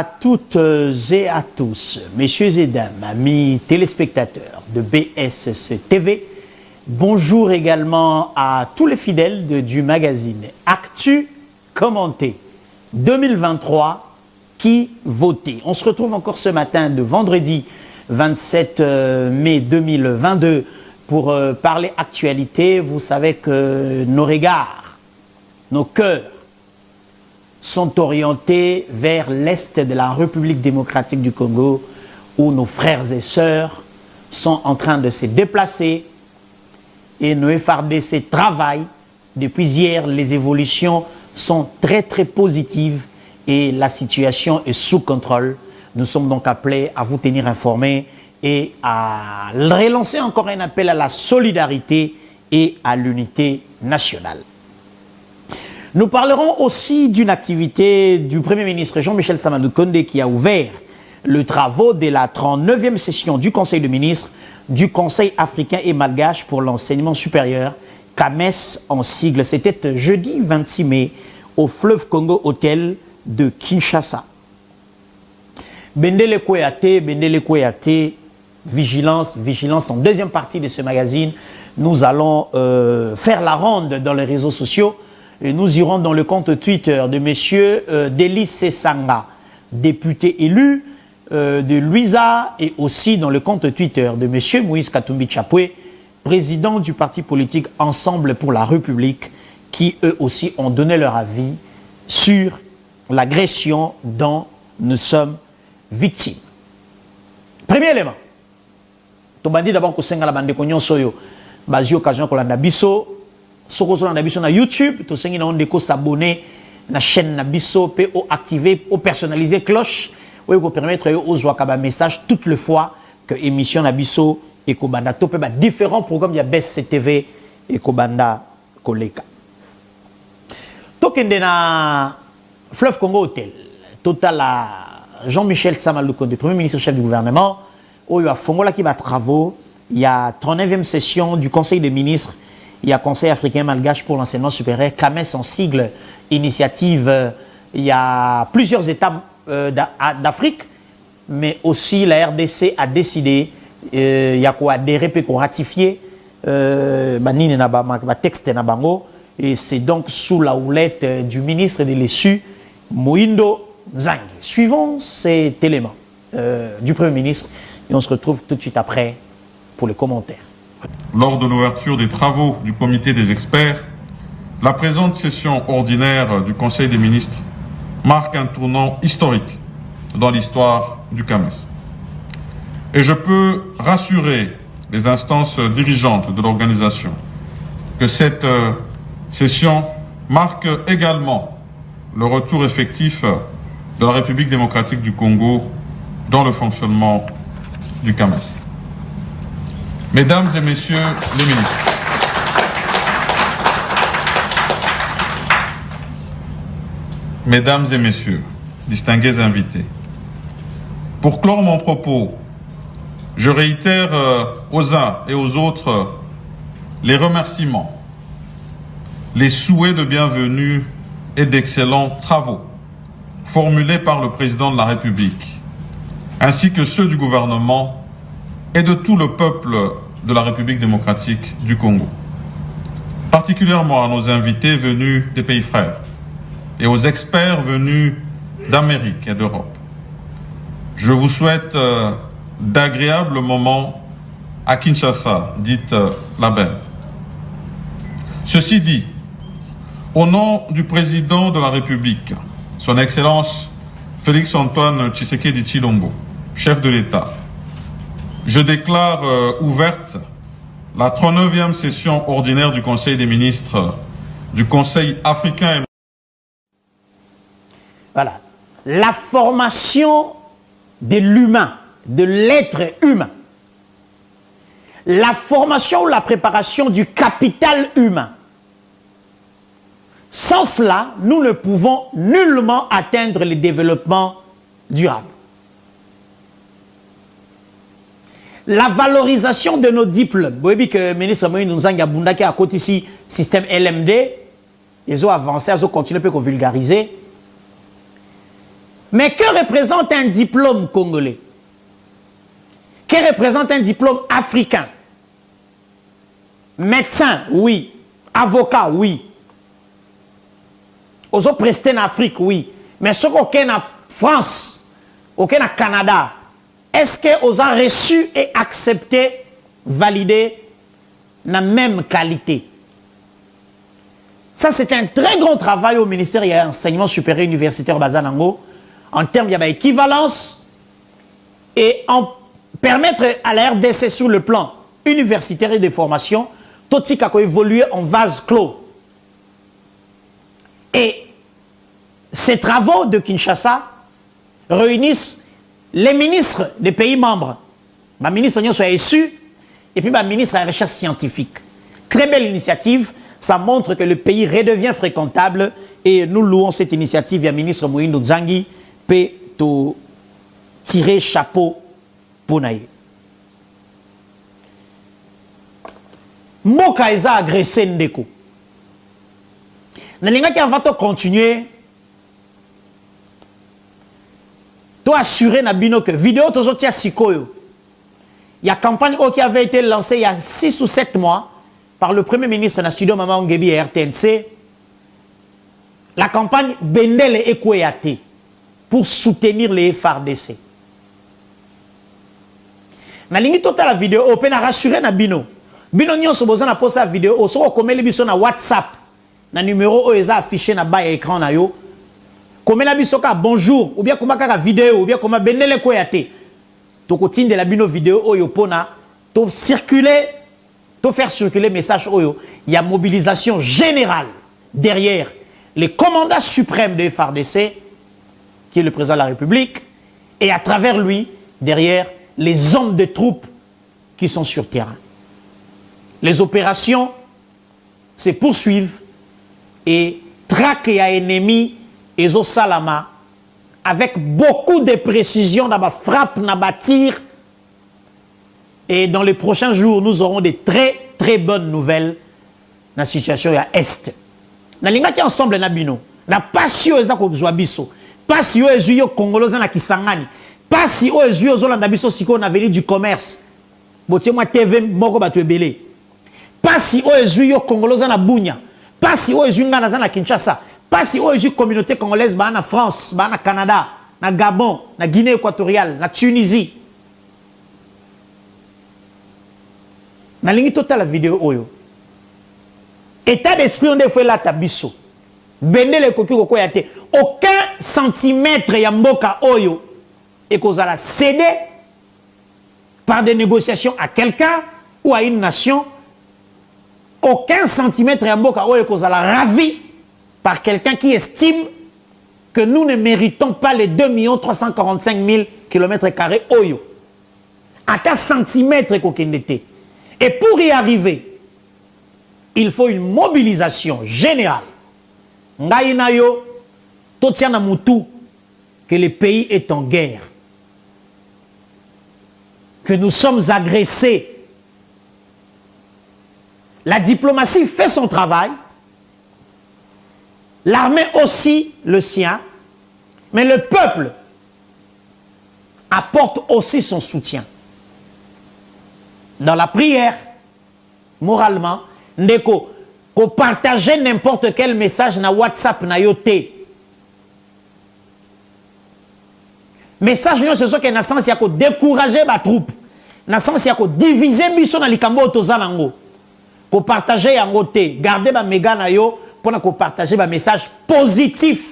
à toutes et à tous, messieurs et dames, amis téléspectateurs de BSC TV. Bonjour également à tous les fidèles du magazine Actu Commenté 2023 qui votait. On se retrouve encore ce matin de vendredi 27 mai 2022 pour parler actualité. Vous savez que nos regards, nos cœurs sont orientés vers l'est de la République démocratique du Congo où nos frères et sœurs sont en train de se déplacer et nos FARDC travaillent. Depuis hier, les évolutions sont très positives et la situation est sous contrôle. Nous sommes donc appelés à vous tenir informés et à relancer encore un appel à la solidarité et à l'unité nationale. Nous parlerons aussi d'une activité du Premier ministre Jean-Michel Sama Lukonde qui a ouvert le travaux de la 39e session du Conseil des ministres du Conseil africain et malgache pour l'enseignement supérieur, CAMES en sigle. C'était jeudi 26 mai au Fleuve Congo Hôtel de Kinshasa. Bendele Kouyaté, vigilance en deuxième partie de ce magazine. Nous allons faire la ronde dans les réseaux sociaux. Et nous irons dans le compte Twitter de M. Delis Sesanga, député élu de Luisa, et aussi dans le compte Twitter de M. Moïse Katumbi Chapwe, président du parti politique Ensemble pour la République, qui eux aussi ont donné leur avis sur l'agression dont nous sommes victimes. Premier élément. Tobandi d'abord que Senga la bande konyon soyo, bazio occasion ko la nabiso. Si vous avez sur YouTube, vous pouvez s'abonner à la chaîne Nabiso, puis activer ou personnaliser cloche, ou vous permettre aux joueurs un message toutes les fois que l'émission Nabiso et Kobanda topé différents programmes, il y a BSC-TV et Kobanda Koleka. Tokende na Fleuve Congo Hotel, total à Jean-Michel Sama Lukonde, Premier ministre chef du gouvernement, où il y a Fongola qui va travaux, il y a 39e session du Conseil des ministres. Il y a Conseil africain malgache pour l'enseignement supérieur, CAMES en sigle, initiative. Il y a plusieurs États d'Afrique, mais aussi la RDC a décidé, il y a quoi adhérer et ratifier, texte na bango, et c'est donc sous la houlette du ministre de l'ESU, Moindo Nzangi. Suivons cet élément du Premier ministre et on se retrouve tout de suite après pour les commentaires. Lors de l'ouverture des travaux du comité des experts, la présente session ordinaire du Conseil des ministres marque un tournant historique dans l'histoire du CAMES. Et je peux rassurer les instances dirigeantes de l'organisation que cette session marque également le retour effectif de la République démocratique du Congo dans le fonctionnement du CAMES. Mesdames et messieurs les ministres, mesdames et messieurs, distingués invités, pour clore mon propos, je réitère aux uns et aux autres les remerciements, les souhaits de bienvenue et d'excellents travaux formulés par le président de la République, ainsi que ceux du gouvernement et de tout le peuple de la République démocratique du Congo. Particulièrement à nos invités venus des pays frères et aux experts venus d'Amérique et d'Europe. Je vous souhaite d'agréables moments à Kinshasa, dite la belle. Ceci dit, au nom du président de la République, son Excellence Félix Antoine Tshisekedi Tshilombo, chef de l'État, je déclare ouverte la 39e session ordinaire du Conseil des ministres du Conseil africain. Voilà. La formation de l'humain, de l'être humain. La formation ou la préparation du capital humain. Sans cela, nous ne pouvons nullement atteindre le développement durable. La valorisation de nos diplômes. Vous voyez que le ministre Moïse Nzangi Abundaki a côté ici système LMD, ils ont avancé, ils ont continué à vulgariser. Mais que représente un diplôme congolais? Que représente un diplôme africain? Médecin, oui. Avocat, oui. Aux autres prestés en Afrique, oui. Mais ceux qui sont en France, aucun au Canada, est-ce qu'ils ont reçu et accepté, validé la même qualité? Ça, c'est un très grand travail au ministère de l'Enseignement supérieur universitaire Bazanango en termes d'équivalence et en permettre à la RDC sur le plan universitaire et de formation, tout ce qui a évolué en vase clos. Et ces travaux de Kinshasa réunissent les ministres des pays membres. Le ministre sont issus et puis le ministre de la recherche scientifique. Très belle initiative, ça montre que le pays redevient fréquentable et nous louons cette initiative. Il y a le ministre Moïno Dzangi peut tirer chapeau pour naïe. Moka eza agressé ndeko. Nalinga qui va continuer. To assurer na bino que vidéo tozo tia sikoyo. Il y a une campagne qui avait été lancée il y a 6 ou 7 mois par le premier ministre na studio Mama Ongebi et RTNC. La campagne Bendele Ekweyate pour soutenir les FARDC. Nalingi tota la vidéo open a rassurer na bino. Bino nyonso boza na posa vidéo o soko komeli biso na WhatsApp na numéro o eza affiché na bas écran na yo. Komela biso ka bonjour ou bien koma kaka vidéo ou bien koma Bendele Ekweyate. To kotinde la bino vidéo oyo pona to circuler to faire circuler message oyo. Il y a mobilisation générale derrière les commandants suprêmes de FARDC qui est le président de la République et à travers lui derrière les hommes de troupes qui sont sur terrain. Les opérations se poursuivent et traquer à ennemis et au salama avec beaucoup de précision dans ma frappe, dans ma tir. Et dans les prochains jours, nous aurons des très bonnes nouvelles dans la situation à Est. Dans l'ingati ensemble, Nabino, na passion ezako bzwabiso, passion ezuyo congolais na Kisangani, passion ezuyo zolanda biso siko na avenue du commerce. Botie moi TV moko batu ebele. Passion ezuyo congolais na Bunya, passion ezuyo ngana na Kinshasa. Pas si la communauté congolaise va en France, va en Canada, en Gabon, en Guinée équatoriale, en Tunisie. Dans la totale la vidéo oyo. État d'esprit on défait la tabiso. Bendele koki koko yate. Aucun centimètre ya mboka oyo et qu'on a cédé par des négociations à quelqu'un ou à une nation. Aucun centimètre ya mboka oyo qu'on a ravi par quelqu'un qui estime que nous ne méritons pas les 2 345 000 km² oyo. À 4 centimètres kokendete. Et pour y arriver, il faut une mobilisation générale. Ngaïna yo, totiana mutu, que le pays est en guerre. Que nous sommes agressés. La diplomatie fait son travail. L'armée aussi le sien, mais le peuple apporte aussi son soutien. Dans la prière, moralement, ndeko, qu'on partage n'importe quel message na WhatsApp na yote. Message non c'est ce que na sens ya ko décourager ba troupe, na sens ya ko diviser biso na likambo tozanango. Ko partager yango te, garder ba méga na yo pour nous partager un message positif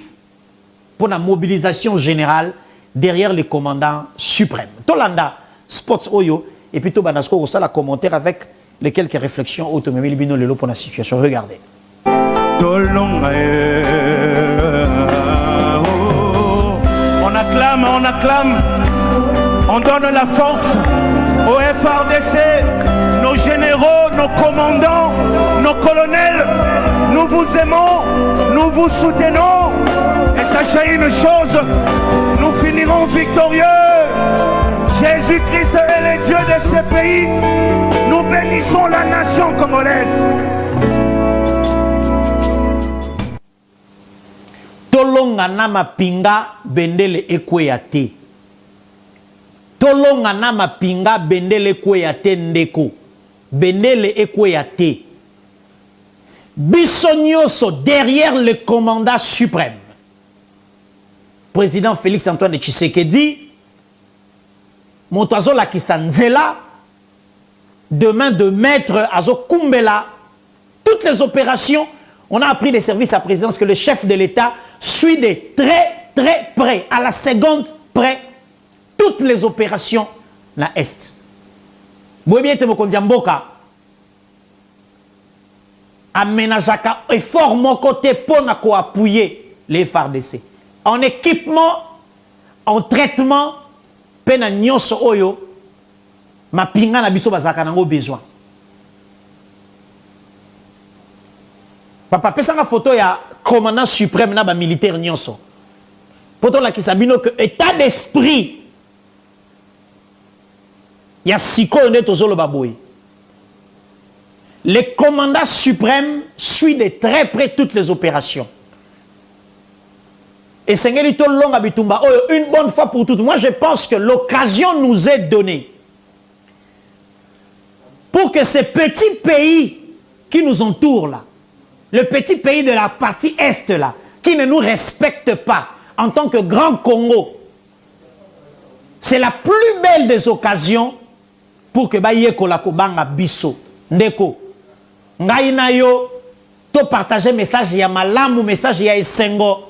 pour la mobilisation générale derrière les commandants suprêmes. Tolanda, Spots Oyo, et puis Tobanasko, on a la commentaire avec les quelques réflexions automobiles bino lelo pour la situation. Regardez. On acclame, on donne la force au FARDC, nos généraux, nos commandants, nos colonels. Nous vous aimons, nous vous soutenons. Et sachez une chose, nous finirons victorieux. Jésus-Christ est le Dieu de ce pays. Nous bénissons la nation congolaise. tolonga na mapinga bendele ekweya te. Tolonga na mapinga bendele ekweya te ndeko. Bendele ekweya te. Biso nyonso derrière le commandant suprême. Président Félix Antoine Tshisekedi, Montoazo Lakisa Nzela, demain de maître Azo Kumbela, toutes les opérations, on a appris des services à présidence que le chef de l'État suit de très très près, à la seconde près, toutes les opérations na Est. Vous bien te Mboka, aménageaka effort mon côté pour appuyer les FARDC. En équipement, en traitement, pena nyonso oyo, ma pinga na biso bazaka nango besoin. Papa, pesa nga photo ya commandant suprême na ba militaire nyonso. Poto la kisabino que état d'esprit ya siko nde tozolo baboy. Le commandant suprême suit de très près toutes les opérations. Et Seigneur Longa Bitumba, une bonne fois pour toutes, moi je pense que l'occasion nous est donnée pour que ces petits pays qui nous entourent là, le petit pays de la partie Est là, qui ne nous respectent pas en tant que Grand Congo, c'est la plus belle des occasions pour que Baye Kolako Banga Bisso, Ndeko, Ngai na yo, to partager message ya malamu, message ya esengo,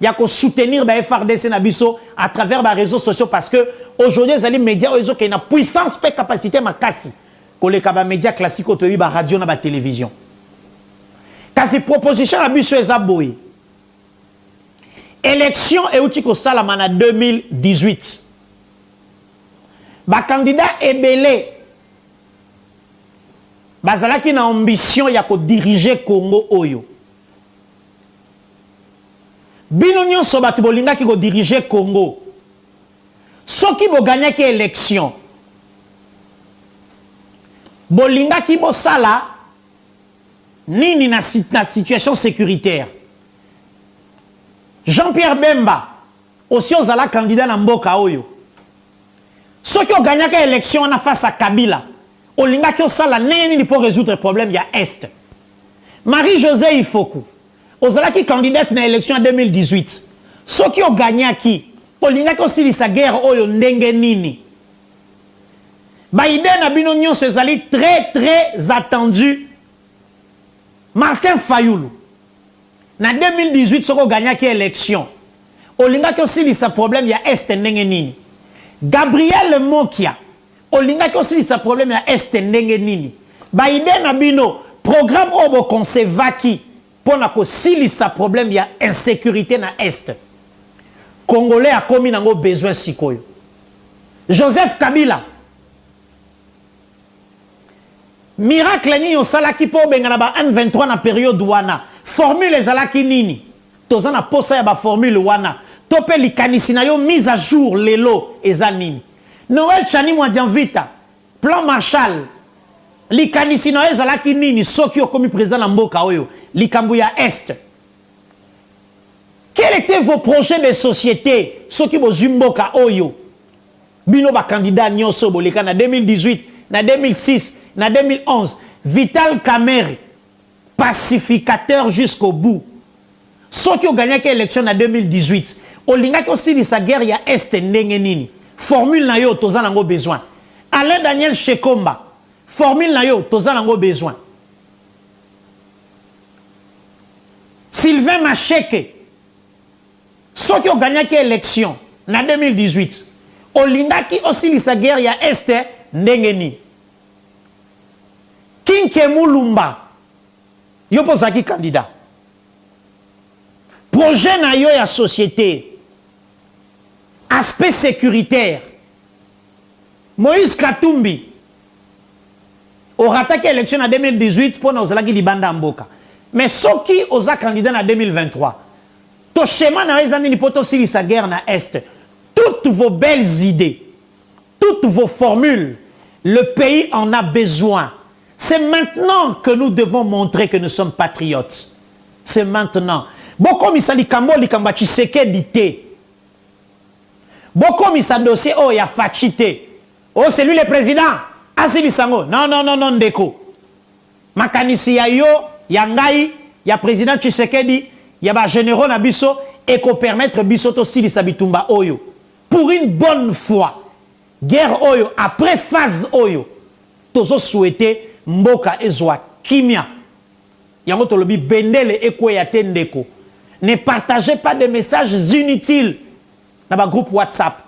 ya ko soutenir ba FARDC na biso à travers les réseaux sociaux parce que aujourd'hui les médias ils ont une puissance et capacité makasi ko les médias classiques to ba radio na ba télévision. Kasi proposition na biso ezaboy. Élection et outi ko sala mana 2018. Ba candidat ebele bazalaki na ambition ya ko diriger Congo oyo. Bino nyonso bato bolingaki ko diriger Congo. Soki bo gagnaki élection. Bolingaki bo sala nini na situation sécuritaire. Jean-Pierre Bemba aussi ozala candidat na mboka oyo. Soki o gagnaki élection na face à Kabila. Olingaki osala nini pour résoudre le problème ya Est. Marie-Josée Ifoku ozalaki candidate na élection en 2018. Soki o gagnaki olingaki osilisa guerre oyo ndenge nini. Ba idée na bino nyonso ezali très très attendu. Martin Fayulu na 2018 soko gagnaki élection olingaki osilisa problème ya Est ndenge nini. Gabriel Mokia olingaki osilisa problème ya Est ndenge nini. Ba idée na bino programme obo concevaki pour na kosilisa problème ya insécurité na Est. Congolais a commis nango besoin sikoyo. Joseph Kabila miracle ni yosalaki po bengana ba M23 na période wana formule ezalaki nini tozana posa ya ba formule wana tope likanisi na yo mise à jour lelo eza nini. Noël Chani Mwadianvita plan Marshall likanisi na ezalaki nini soki okomi président na mboka oyo likambu ya Est. Quels étaient vos projets de société soki bozumboka oyo bino ba candidat nyonso boleka na 2018 na 2006 na 2011 Vital Kamerhe pacificateur jusqu'au bout. Soki o gagnaki élection na 2018 olingaki osilisa guerre ya Est ndenge nini. Formule na yo toza nango besoin. Alain Daniel Shekomba formule na yo toza nango besoin. Sylvain Macheke soki o gagnaki élection na 2018 olingaki osilisa guerre ya Est ndenge nini. Kinke Mulumba yo pozaki candidat. Projet na yo ya société aspect sécuritaire. Moïse Katumbi aura attaqué l'élection en 2018 pour nous aller libanda mboka. Mais soki oza candidat en 2023. To schéma na ezani ni poto sili sa guerre na Est. Toutes vos belles idées, toutes vos formules, le pays en a besoin. C'est maintenant que nous devons montrer que nous sommes patriotes. C'est maintenant. bokomisa likambo Tshisekedi te. Bokomisa dossier oh ya Fachi te. Oh c'est lui le président. Asili sango. Non non non non ndeko. Makanisi ya yo ya ngai ya président Tshisekedi ya ba généraux na biso et ko permettre biso to silisa bitumba oyo. Pour une bonne fois. Guerre oyo après phase oyo. Tozo souhaiter mboka ezwa kimia. Yango tolobi bendele ekwe ya tendeko. Ne partagez pas des messages inutiles dans le groupe WhatsApp.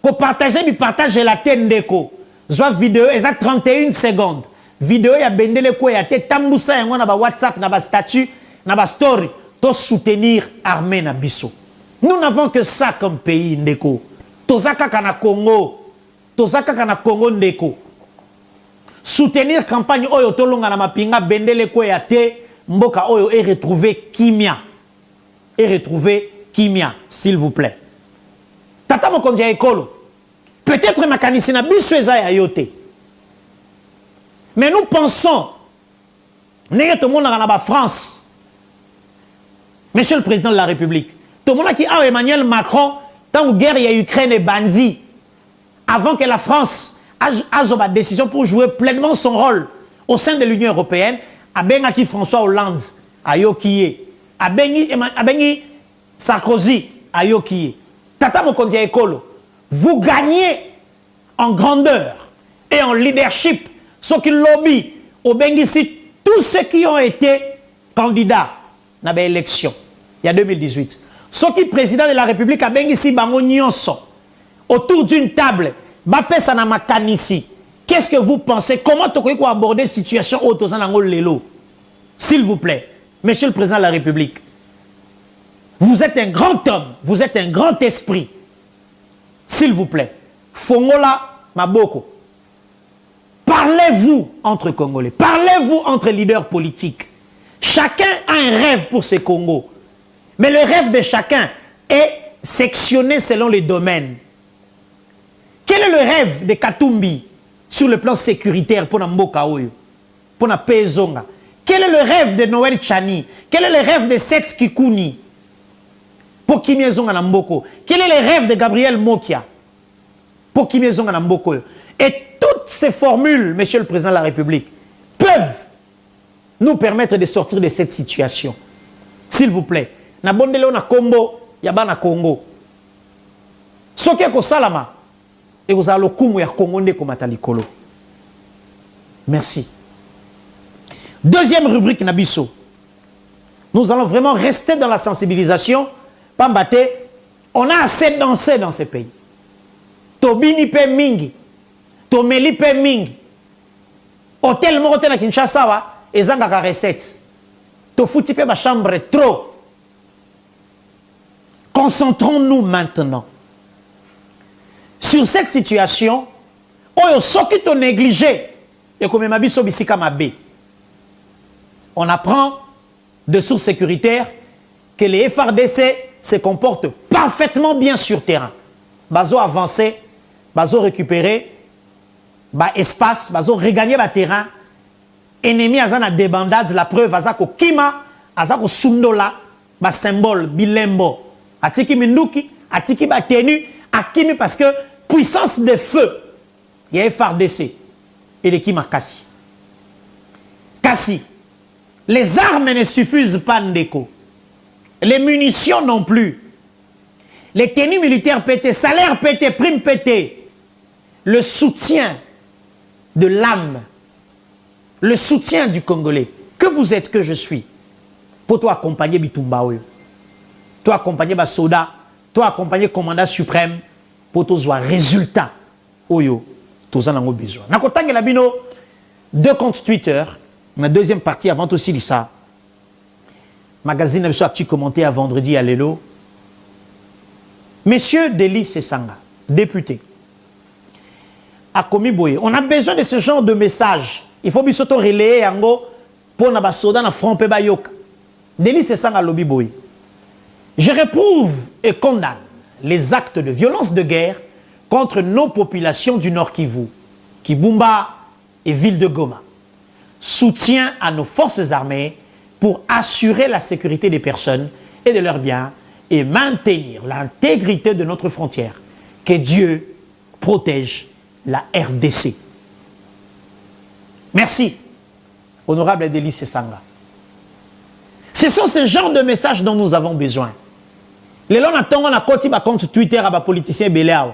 Ko partager bi partage la tendeko. Zwa vidéo exact 31 secondes. Vidéo ya bendele ekwe ya te tambusa yango na ba WhatsApp na ba statut na ba story to soutenir armée na biso. Nous n'avons que ça comme pays ndeko. Tozaka kana Congo. Tozaka kana Congo ndeko. Soutenir campagne oyo tolonga na mapinga bendele ko ya te mboka oyo et retrouver kimia. Et retrouver kimia, s'il vous plaît. Tata mokonzi ya ekolo. Peut-être makanisi na biso eza ya yote. Mais nous pensons nenge to mona na ba France. Monsieur le président de la République. To mona ki a Emmanuel Macron tant guerre ya Ukraine et Banzi avant que la France a une décision pour jouer pleinement son rôle au sein de l'Union européenne, a bengi François Hollande, a yokiye, a bengi Sarkozy, a yokiye. Tata mokonzi ya ekolo, vous gagnez en grandeur et en leadership, ceux qui lobby, au bengi si tous ceux qui ont été candidats dans l'élection, il y a 2018. Ceux qui président de la République a bengi si bango nyonso, autour d'une table, Bapesa na makanisi. Qu'est-ce que vous pensez? Comment tu peux aborder la situation au lelo? S'il vous plaît, Monsieur le Président de la République, vous êtes un grand homme, vous êtes un grand esprit. S'il vous plaît, Fongola Maboko. Parlez-vous entre Congolais, parlez-vous entre leaders politiques. Chacun a un rêve pour ce Congo. Mais le rêve de chacun est sectionné selon les domaines. Quel est le rêve de Katumbi sur le plan sécuritaire pour Mboka Oyo, pour na Pezonga? Quel est le rêve de Noël Chani? Quel est le rêve de Seth Kikouni pour Kimyezonga na Mboko? Quel est le rêve de Gabriel Mokia pour Kimyezonga na Mboko? Et toutes ces formules, Monsieur le Président de la République, peuvent nous permettre de sortir de cette situation. S'il vous plaît, na bondelo na Kombo, yaba na Congo. Soke ko salama. Et vous avez le coup ya Congo nde komata likolo. Merci. Deuxième rubrique Nabiso. Nous allons vraiment rester dans la sensibilisation. Pambate, on a assez dansé dans ces pays. Tobini pe mingi, Tomeli pe mingi. Hôtel Morote na Kinshasa wa ezanga ka recette. Tofuti pe ba chambre trop. Concentrons-nous maintenant sur cette situation. Oyo soki to négligé et comme mabiso bisika mabe. On apprend de sources sécuritaires que les FRDC se comportent parfaitement bien sur terrain. Bazo avancé, bazo récupéré, ba espace, bazo regagner ba terrain. Ennemi azana débandade, la preuve azako kima, azako sundola, ba symbole bilembo. Atiki minduki, atiki ba tenu, akimi parce que puissance de feu. Il y a FRDC et l'équipe Kassi. Kassi. Les armes ne suffisent pas, Ndeko. Les munitions non plus. Les tenues militaires pétées, salaires pétés, primes pétées. Le soutien de l'âme. Le soutien du Congolais. Que vous êtes, que je suis. Pour toi accompagner Bitumba Oyo. Toi accompagner Basoda. Toi accompagner commandant suprême. Pour toi voir résultat. Oyo. Tous en avons besoin. Nakotang la bino. 2 comptes Twitter. Ma deuxième partie avant aussi Lisa. Magazine a petit commenté à vendredi à Lelo. Monsieur Delis Sesanga, député, a commis Boye. On a besoin de ce genre de message. Il faut bien relayer yango pour na basoda na front pe bayoka. Delis Sesanga lobby Boye. Je réprouve et condamne les actes de violence de guerre contre nos populations du Nord Kivu, Kibumba et ville de Goma. Soutien à nos forces armées pour assurer la sécurité des personnes et de leurs biens et maintenir l'intégrité de notre frontière. Que Dieu protège la RDC. Merci, honorable Adélie Sesanga. Ce sont ce genre de messages dont nous avons besoin. Les gens attendent un compte Twitter à politicien Beléao.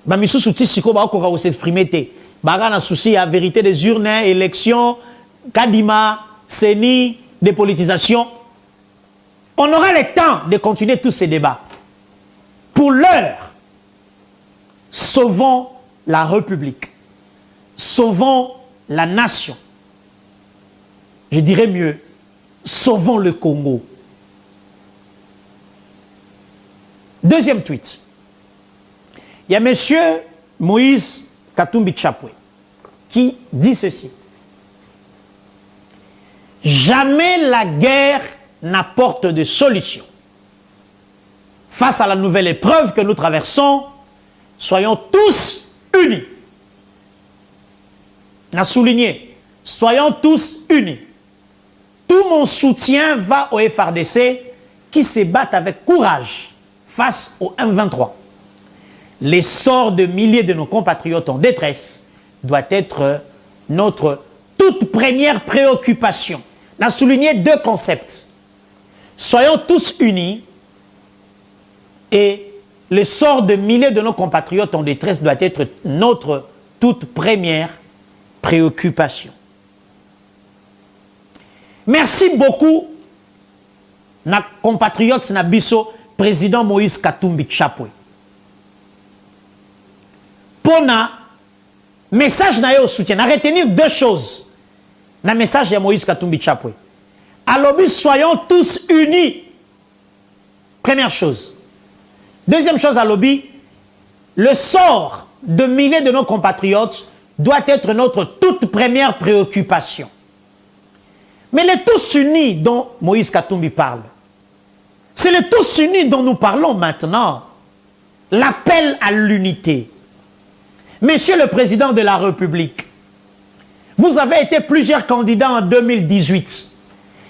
Bamisou souti siko ba okora s'exprimer te. Baga na souci à vérité des urnes, élections, Kadima, CENI, dépolitisation. On aura le temps de continuer tous ces débats. Pour l'heure, sauvons la République. Sauvons la nation. Je dirais mieux, sauvons le Congo. Deuxième tweet. Il y a M. Moïse Katumbi Chapwe qui dit ceci. Jamais la guerre n'apporte de solution. Face à la nouvelle épreuve que nous traversons, soyons tous unis. On a souligné, soyons tous unis. Tout mon soutien va au FARDC qui se battent avec courage face au M23. L'essor de milliers de nos compatriotes en détresse doit être notre toute première préoccupation. On a souligné deux concepts. Soyons tous unis et l'essor de milliers de nos compatriotes en détresse doit être notre toute première préoccupation. Merci beaucoup, nos compatriotes Nabiso, président Moïse Katumbi Chapwe. Pour na message na yo soutien, à retenir deux choses. Na message de Moïse Katumbi Chapwe. Alors, soyons tous unis. Première chose. Deuxième chose à lobby, le sort de milliers de nos compatriotes doit être notre toute première préoccupation. Mais les tous unis dont Moïse Katumbi parle, c'est les tous unis dont nous parlons maintenant. L'appel à l'unité. Monsieur le Président de la République, vous avez été plusieurs candidats en 2018.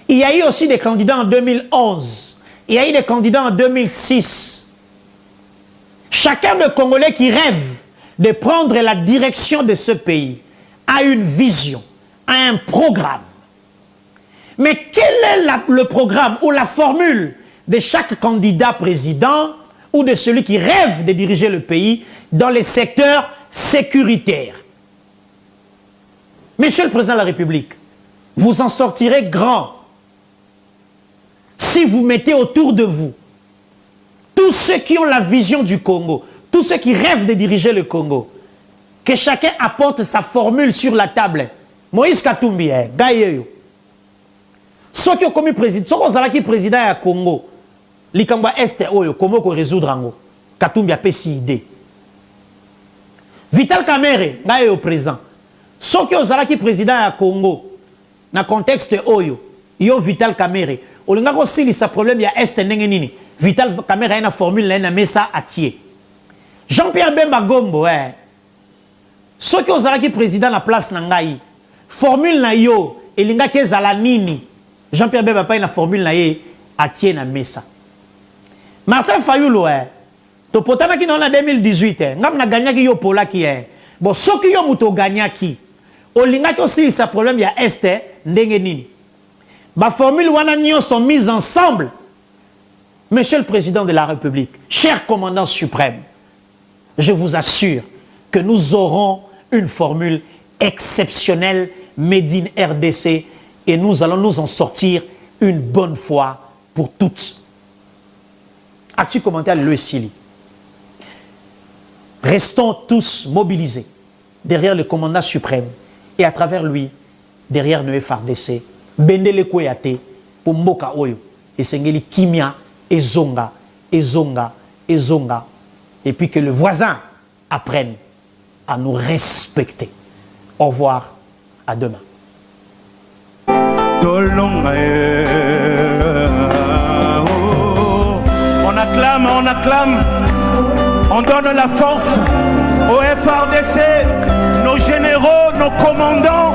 Il y a eu aussi des candidats en 2011. Il y a eu des candidats en 2006. Chacun des Congolais qui rêve de prendre la direction de ce pays a une vision, a un programme. Mais quel est le programme ou la formule de chaque candidat président ou de celui qui rêve de diriger le pays dans les secteurs sécuritaires? Monsieur le Président de la République, vous en sortirez grand si vous mettez autour de vous tous ceux qui ont la vision du Congo, tous ceux qui rêvent de diriger le Congo, que chacun apporte sa formule sur la table. Moïse Katumbi, Gaïeyo. Ceux qui ont commis président, ceux qui ont président à Congo, l'Ikamba Est, comment résoudre Ango? Katumbi a fait si idée. Vital Kamerhe, Gaïeyo présent. Ceux qui ont président à Congo, dans le contexte Oyo, yo Vital Kamerhe. Au lieu de sa problème, il y a Est Nengenini. Vital Kamerhe a une formule, il a mis ça à tier. Jean-Pierre Bemba Gombo, ceux qui ont président à la place Nangaï, formule na yo, et l'inga ke zalanini. Jean-Pierre Bemba pas une formule na ye à tier na mesa. Martin Fayoulo, to potana ki na 2018, ngam na gagné ki yo pola ki bon, ceux qui ont muto gagné qui, au linga ki aussi sa problème, il y a Est Nengenini. Ma formule wana nyo sont mises ensemble. Monsieur le Président de la République, cher commandant suprême, je vous assure que nous aurons une formule exceptionnelle made in RDC et nous allons nous en sortir une bonne fois pour toutes. As-tu commenté le Sili? Restons tous mobilisés derrière le commandant suprême et à travers lui, derrière le FARDC. Bendele Koyate, pour Mboka Oyo, et Sengeli Kimia, et Zonga, et Zonga, et Zonga, et puis que le voisin apprenne à nous respecter. Au revoir, à demain. On acclame, on donne la force au FARDC, nos généraux, nos commandants,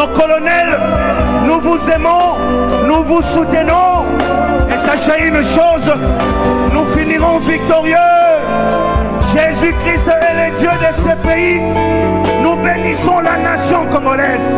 nos colonels, nous vous aimons, nous vous soutenons. Et sachez une chose, nous finirons victorieux. Jésus-Christ est le Dieu de ce pays. Nous bénissons la nation congolaise.